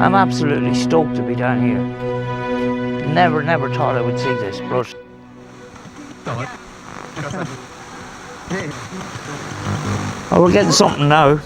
I'm absolutely stoked to be down here. Never thought I would see this, but oh, we're getting something now.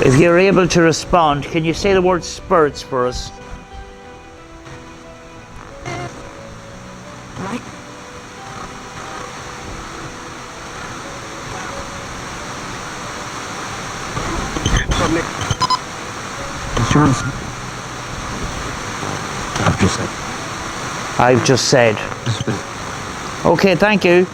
If you're able to respond, can you say the word spirits for us? I've just said. Okay, thank you.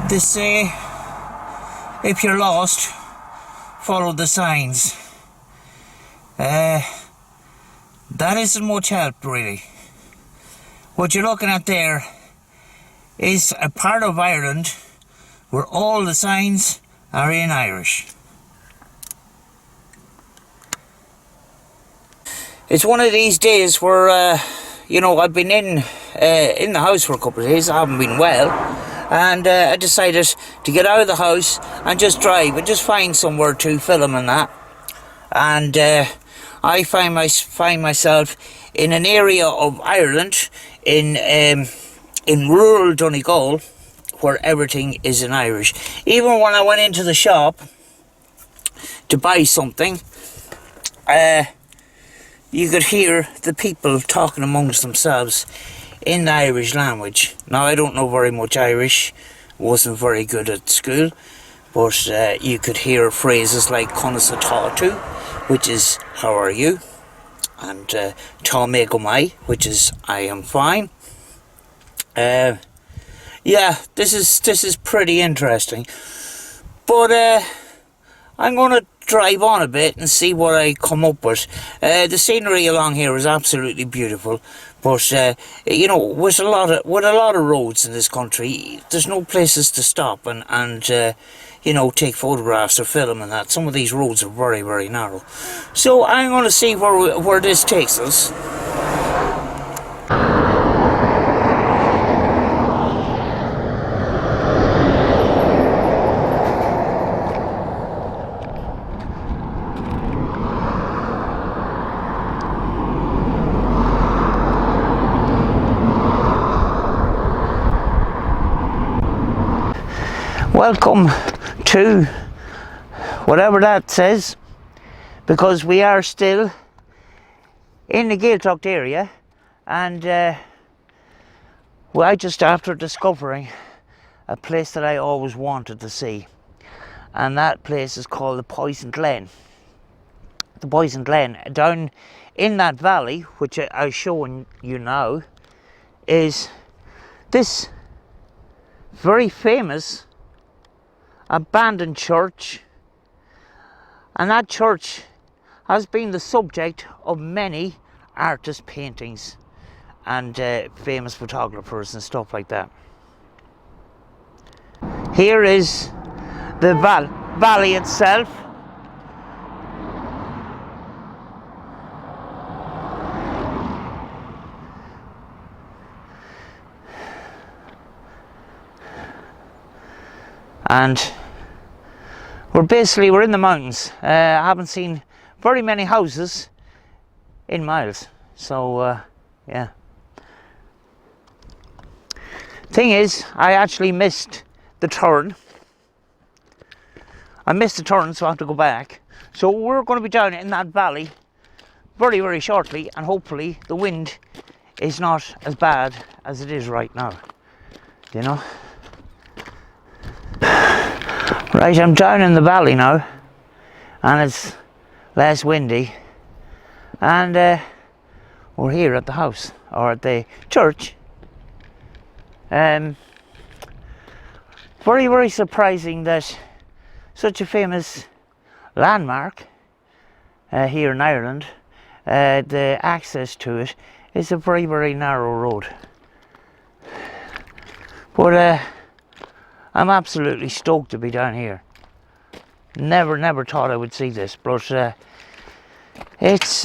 They say, if you're lost, follow the signs. That isn't much help, really. What you're looking at there is a part of Ireland where all the signs are in Irish. It's one of these days where, you know, I've been in the house for a couple of days. I haven't been well. And I decided to get out of the house and just drive and just find somewhere to film and that. And I find myself in an area of Ireland in rural Donegals where everything is in Irish. Even when I went into the shop to buy something, you could hear the people talking amongst themselves in the Irish language. Now, I don't know very much Irish, wasn't very good at school, but you could hear phrases like "Conasa Tatu," which is "How are you?" and "Ta me go mai," which is "I am fine." Yeah, this is pretty interesting, but I'm going to drive on a bit and see what I come up with. The scenery along here is absolutely beautiful, but you know, with a lot of roads in this country, there's no places to stop and you know, take photographs or film and that. Some of these roads are very, very narrow. So I'm going to see where this takes us. Welcome to whatever that says, because we are still in the Gaeltacht area, and well, just after discovering a place that I always wanted to see, and that place is called the Poison Glen. The Poison Glen, down in that valley, which I'm showing you now, is this very famous abandoned church, and that church has been the subject of many artist paintings and famous photographers and stuff like that. Here is the valley itself, and we're in the mountains. I haven't seen very many houses in miles, so yeah. Thing is, I actually missed the turn. I missed the turn, so I have to go back. So we're going to be down in that valley very, very shortly, and hopefully the wind is not as bad as it is right now, you know. Right, I'm down in the valley now, and it's less windy, and we're here at the house, or at the church. Very, very surprising that such a famous landmark here in Ireland, the access to it is a very, very narrow road. But I'm absolutely stoked to be down here. Never thought I would see this, but it's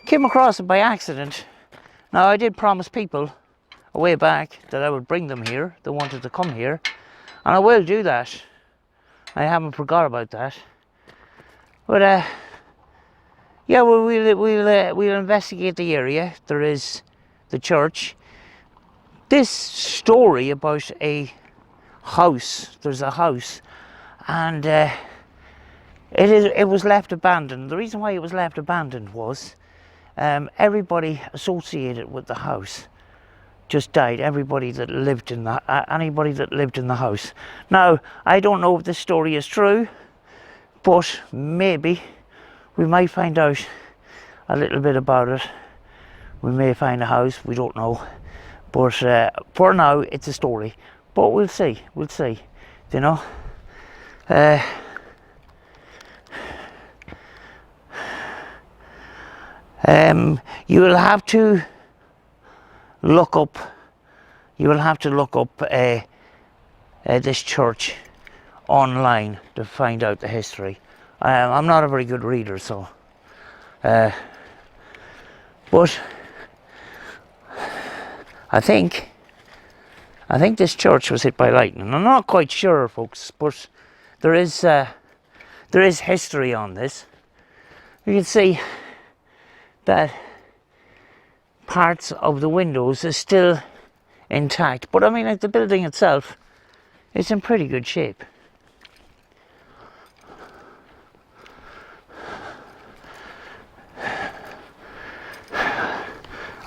came across it by accident. Now, I did promise people a way back that I would bring them here. They wanted to come here, and I will do that. I haven't forgot about that. But yeah, we'll investigate the area. There is the church. This story about a house. There's a house, and it was left abandoned. The reason why it was left abandoned was everybody associated with the house just died. Everybody that lived in anybody that lived in the house. Now, I don't know if this story is true, but maybe we might find out a little bit about it. We may find a house, we don't know. But for now, it's a story. But we'll see, you know. You will have to look up. This church online to find out the history. I'm not a very good reader, so. But I think this church was hit by lightning. I'm not quite sure, folks, but there is history on this. You can see that parts of the windows are still intact, but I mean, like, the building itself is in pretty good shape.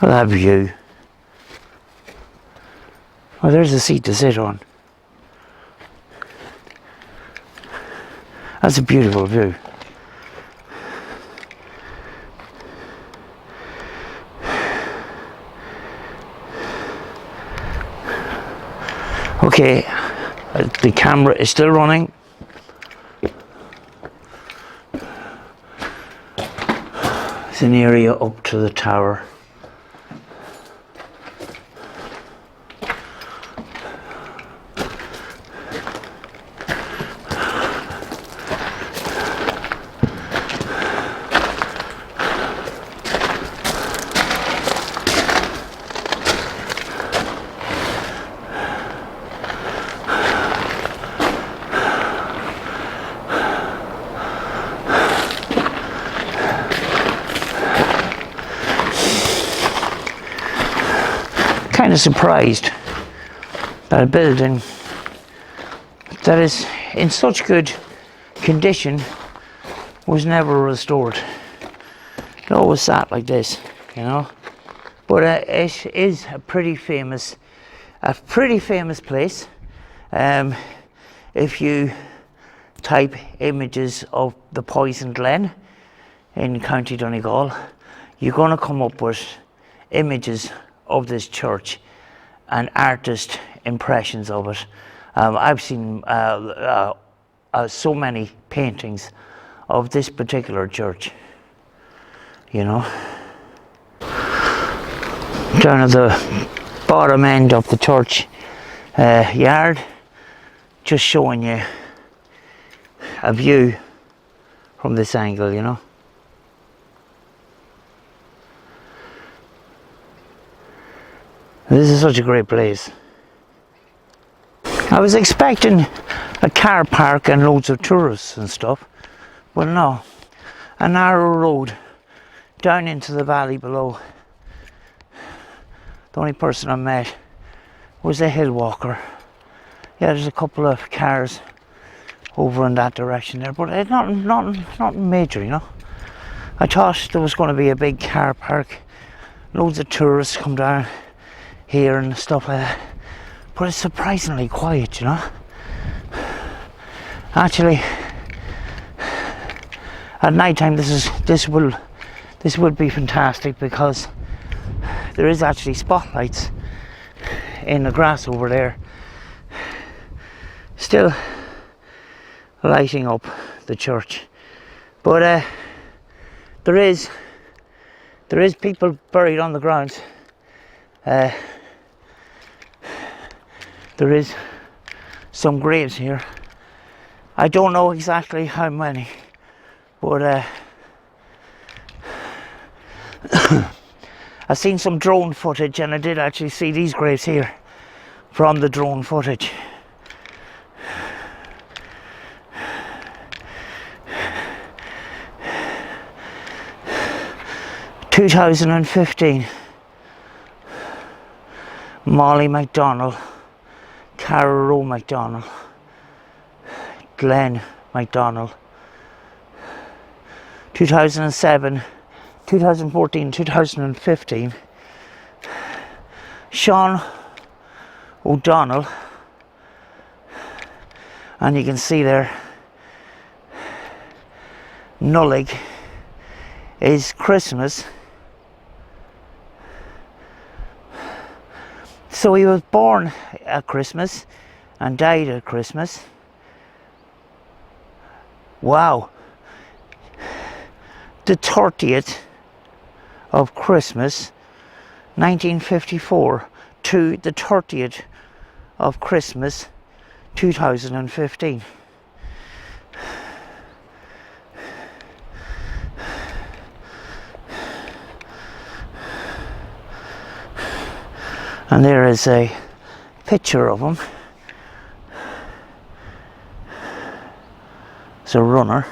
That view. Oh, there's a seat to sit on. That's a beautiful view. Okay, the camera is still running. It's an area up to the tower. Kind of surprised that a building that is in such good condition was never restored. It always sat like this, you know. But it is a pretty famous place. If you type images of the Poison Glen in County Donegal, you're going to come up with images of this church and artist impressions of it. I've seen so many paintings of this particular church, you know. Down at the bottom end of the church yard, just showing you a view from this angle, you know. This is such a great place. I was expecting a car park and loads of tourists and stuff, but no, a narrow road down into the valley below. The only person I met was a hill walker. Yeah, there's a couple of cars over in that direction there, but it's not major, you know. I thought there was going to be a big car park, loads of tourists come down here and stuff like that, but it's surprisingly quiet, you know. Actually, at night time this will be fantastic, because there is actually spotlights in the grass over there, still lighting up the church. But there is people buried on the ground. There is some graves here. I don't know exactly how many, but I've seen some drone footage, and I did actually see these graves here from the drone footage. (2015) Molly MacDonald, Cara Rowe MacDonald, Glenn MacDonald. 2007, 2014, 2015, Sean O'Donnell, and you can see there Nullig is Christmas. So he was born at Christmas and died at Christmas. Wow. The 30th of Christmas, 1954, to the 30th of Christmas, 2015. And there is a picture of him. It's a runner.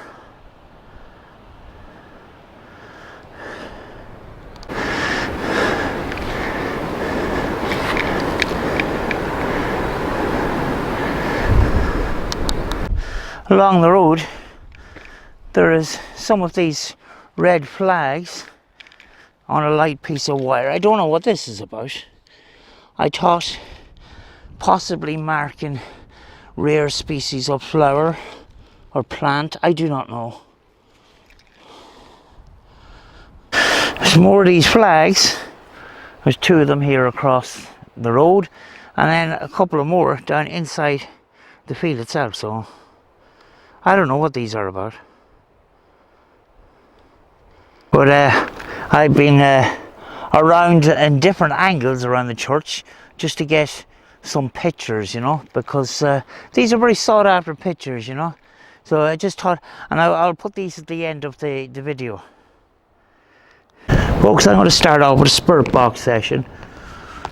Along the road there is some of these red flags on a light piece of wire. I don't know what this is about. I thought possibly marking rare species of flower or plant. I do not know. There's more of these flags. There's two of them here across the road, and then a couple of more down inside the field itself. So I don't know what these are about. But I've been around in different angles around the church just to get some pictures, you know, because these are very sought after pictures, you know. So I just thought, and I'll put these at the end of the video. Folks, I'm going to start off with a spirit box session.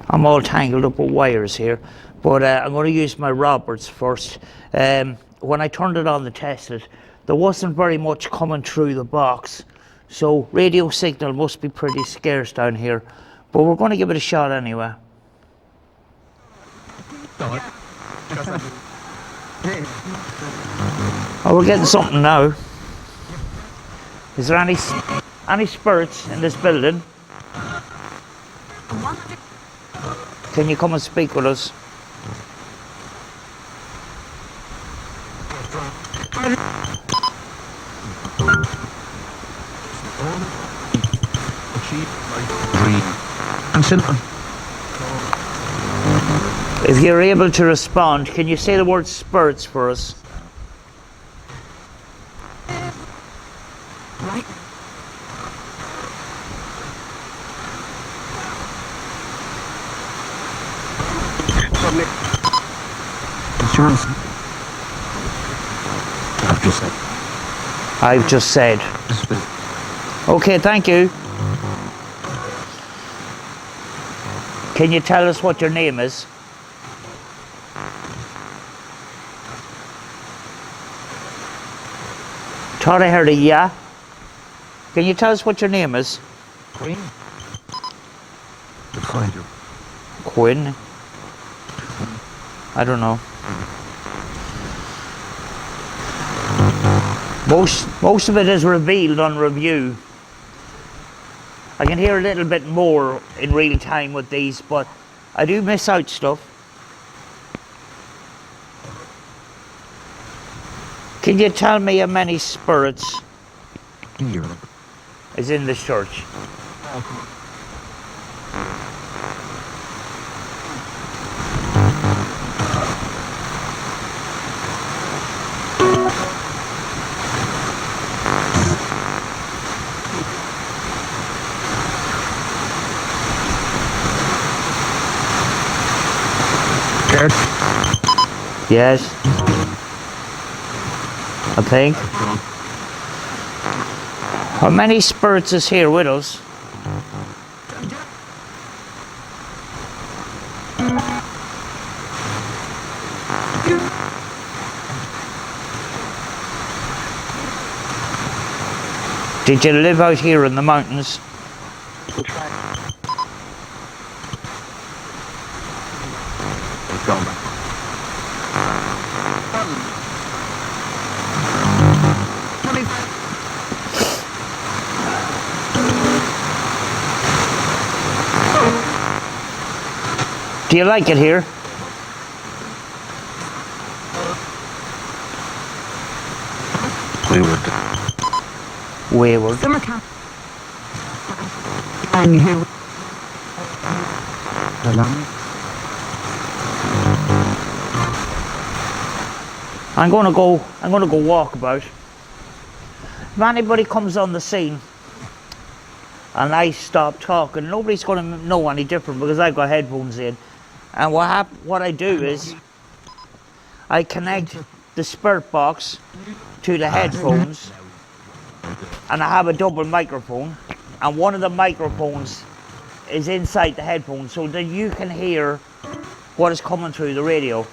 I'm all tangled up with wires here, but I'm going to use my Roberts first. When I turned it on to test it, there wasn't very much coming through the box, so radio signal must be pretty scarce down here, but we're going to give it a shot anyway. Oh, we're getting something now. Is there any spirits in this building? Can you come and speak with us? If you're able to respond, can you say the word spirits for us? I've just said. Okay, thank you. Can you tell us what your name is? Thought I heard a yeah. Can you tell us what your name is? Queen. Find you. Quinn? I don't know. Most of it is revealed on review. I can hear a little bit more in real time with these, but I do miss out stuff. Can you tell me how many spirits is in this church? Yes. I think. How many spirits is here with us? Did you live out here in the mountains? Do you like it here? Wayward. Summertime. And here. I'm gonna go walk about. If anybody comes on the scene and I stop talking, nobody's gonna know any different because I've got headphones in. And what I do is I connect the spirit box to the headphones, and I have a double microphone, and one of the microphones is inside the headphones so that you can hear what is coming through the radio.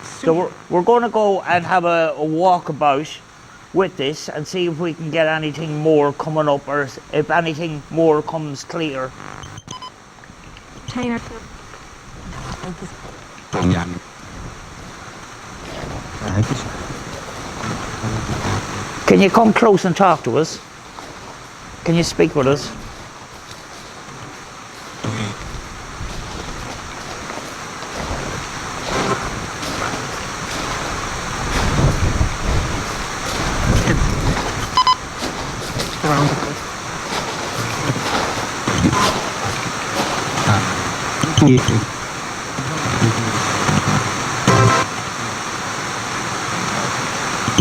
So we're going to go and have a walkabout with this and see if we can get anything more coming up, or if anything more comes clear. Can you come close and talk to us? Can you speak with us?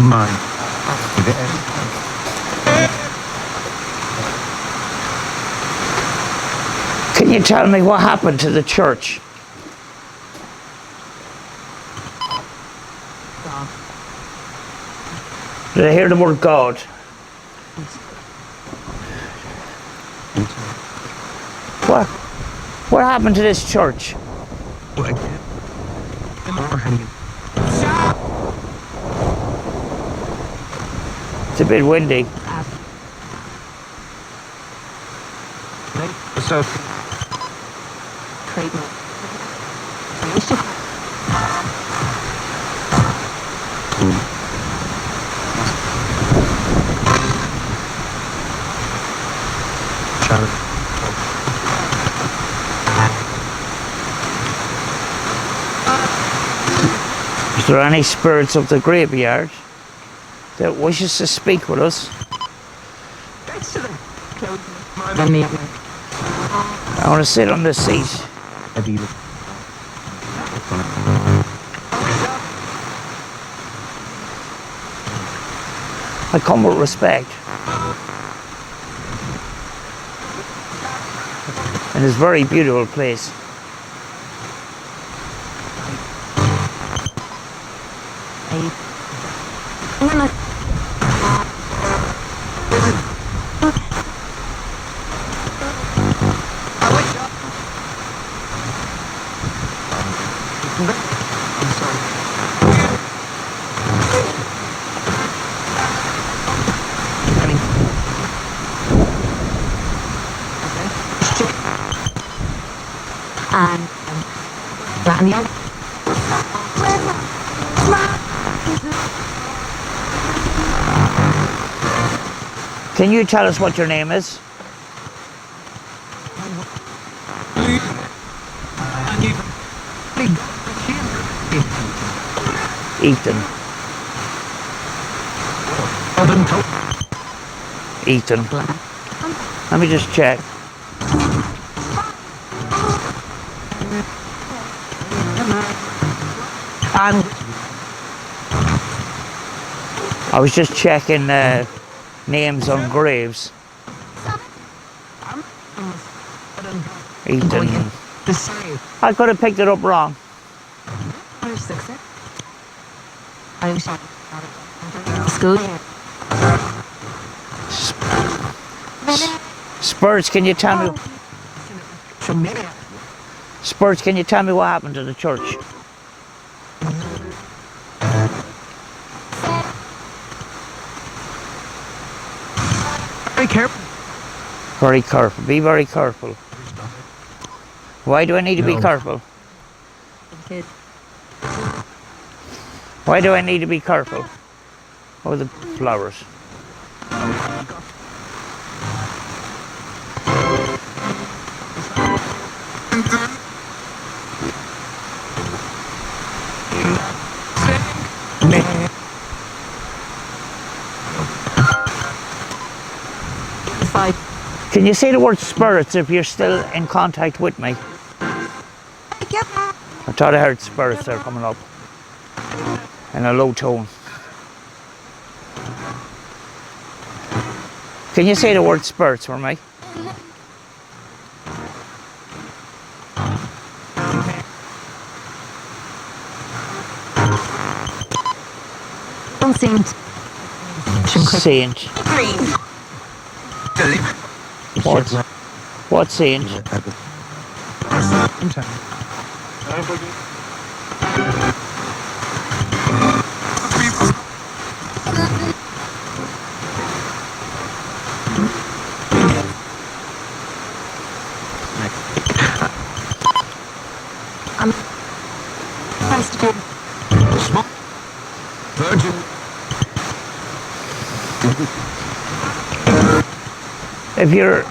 Mine. Can you tell me what happened to the church? Did I hear the word God? What happened to this church? It's a bit windy. So, is there any spirits of the graveyard that wishes to speak with us? I want to sit on this seat. I come with respect. And it's a very beautiful place. Can you tell us what your name is? Ethan. Ethan. Let me just check. And I was just checking names on graves. Ethan. I could have picked it up wrong. Spurs, can you tell me? Spurs, can you tell me what happened to the church? Very careful. Very careful. Be very careful. Why do I need to be careful? Why do I need to be careful? Oh, the flowers. Can you say the word spirits if you're still in contact with me? I thought I heard spirits there coming up in a low tone. Can you say the word spirits for me? Saint. What saint? Virgin. If you're...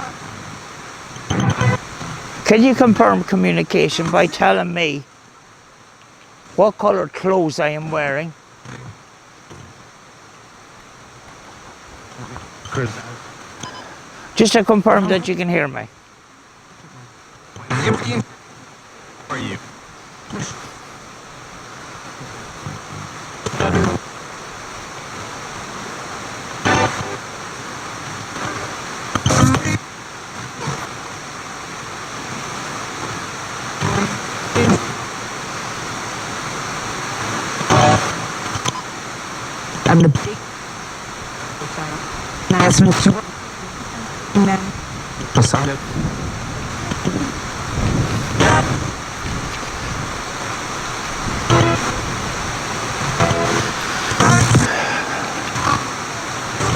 Can you confirm communication by telling me what coloured clothes I am wearing? Just to confirm that you can hear me. Are you? I'm the big nice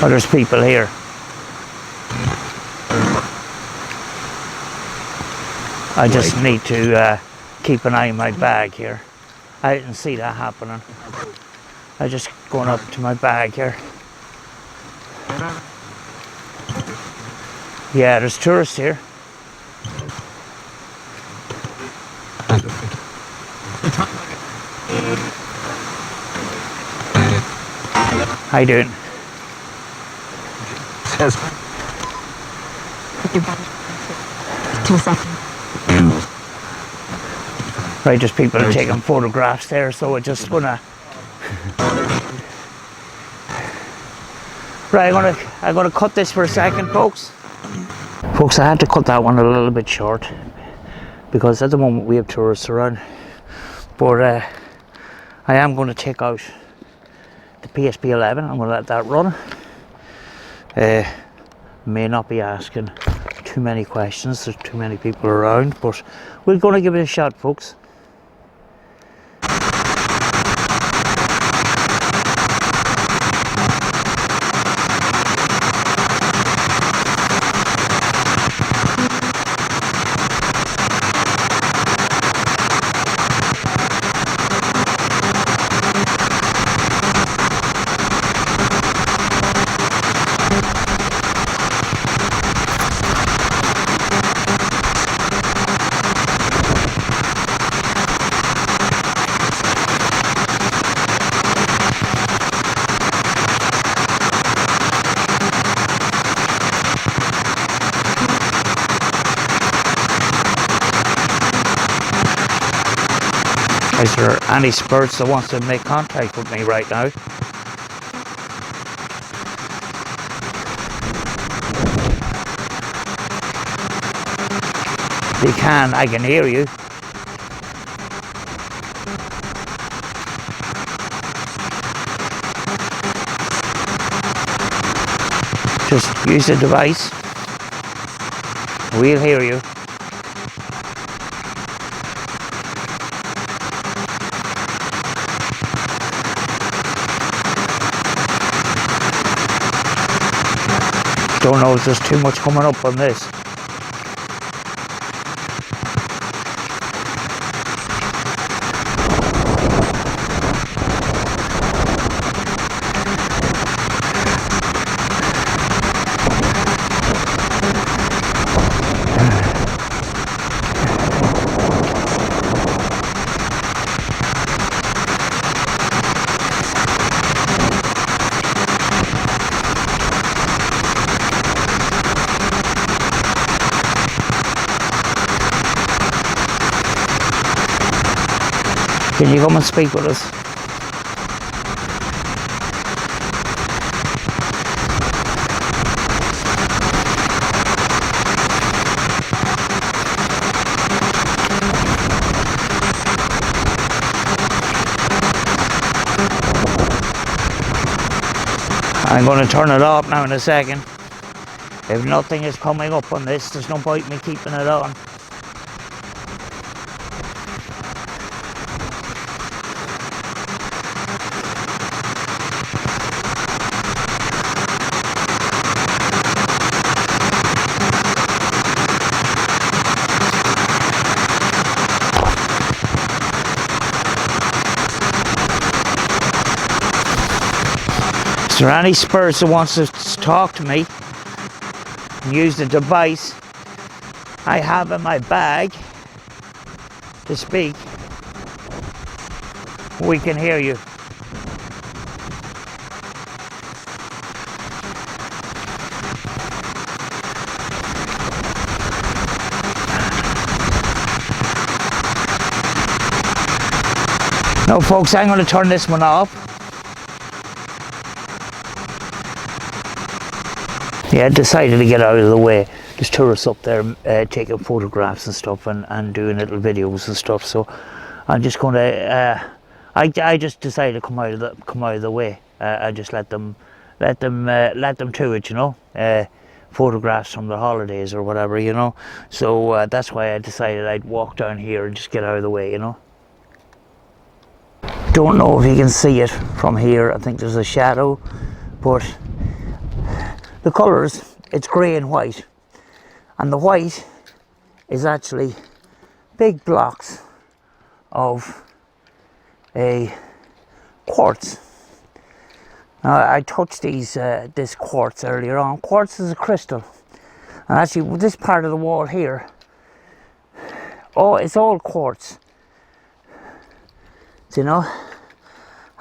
Oh, there's people here. I just need to keep an eye on my bag here. I didn't see that happening. I just going up to my bag here. Yeah, there's tourists here. How you doing? Right, there's people taking photographs there, so we're just gonna... Right, I'm gonna cut this for a second, folks. Folks, I had to cut that one a little bit short because at the moment we have tourists around. But I am going to take out the PSP 11. I'm going to let that run. May not be asking too many questions. There's too many people around, but we're going to give it a shot, folks. Is there any spirits that wants to make contact with me right now? If you can, I can hear you. Just use the device. We'll hear you. Don't know if there's too much coming up on this. Can you come and speak with us? I'm going to turn it off now in a second. If nothing is coming up on this, there's no point me keeping it on. Is there any spirits that wants to talk to me and use the device I have in my bag to speak? We can hear you. No, folks, I'm going to turn this one off. Yeah, I decided to get out of the way. There's tourists up there taking photographs and stuff and doing little videos and stuff. So I'm just going to. I just decided to come out of the way. I just let them to it, you know. Photographs from their holidays or whatever, you know. So that's why I decided I'd walk down here and just get out of the way, you know. Don't know if you can see it from here. I think there's a shadow, but the colours, it's grey and white, and the white is actually big blocks of a quartz. Now, I touched this quartz earlier on. Quartz is a crystal, and actually with this part of the wall here, it's all quartz, you know.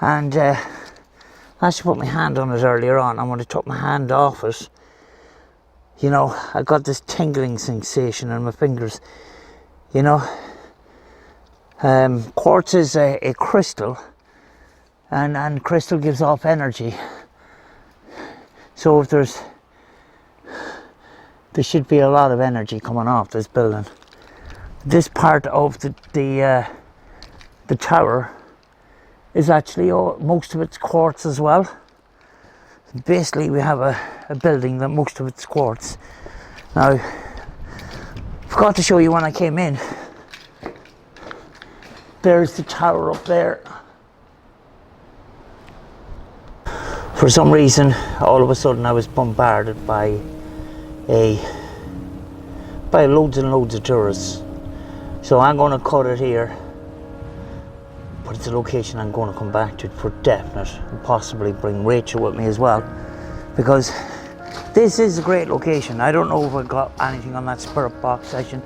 And I actually put my hand on it earlier on, and when I took my hand off it, you know, I got this tingling sensation in my fingers, you know. Quartz is a crystal, and crystal gives off energy. So if there should be a lot of energy coming off this building. This part of the tower is actually most of it's quartz as well. Basically, we have a building that most of it's quartz. Now, forgot to show you when I came in. There's the tower up there. For some reason, all of a sudden, I was bombarded by loads and loads of tourists. So I'm going to cut it here. But it's a location I'm going to come back to for definite, and possibly bring Rachel with me as well, because this is a great location. I don't know if I got anything on that spirit box session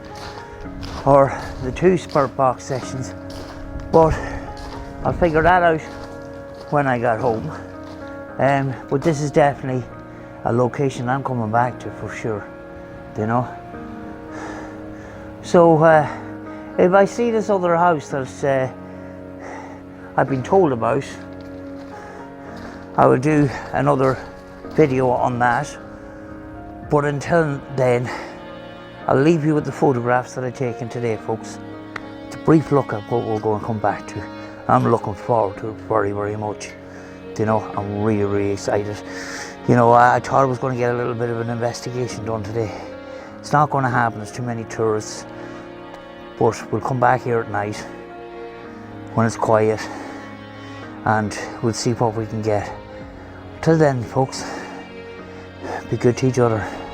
or the 2 spirit box sessions, but I'll figure that out when I got home. But this is definitely a location I'm coming back to for sure, you know. So if I see this other house that's I've been told about. I will do another video on that, but until then I'll leave you with the photographs that I've taken today, folks. It's a brief look at what we're going to come back to. I'm looking forward to it very, very much. You know, I'm really, really excited. You know, I thought I was going to get a little bit of an investigation done today. It's not going to happen, there's too many tourists. But we'll come back here at night when it's quiet and we'll see what we can get. Till then, folks, be good to each other.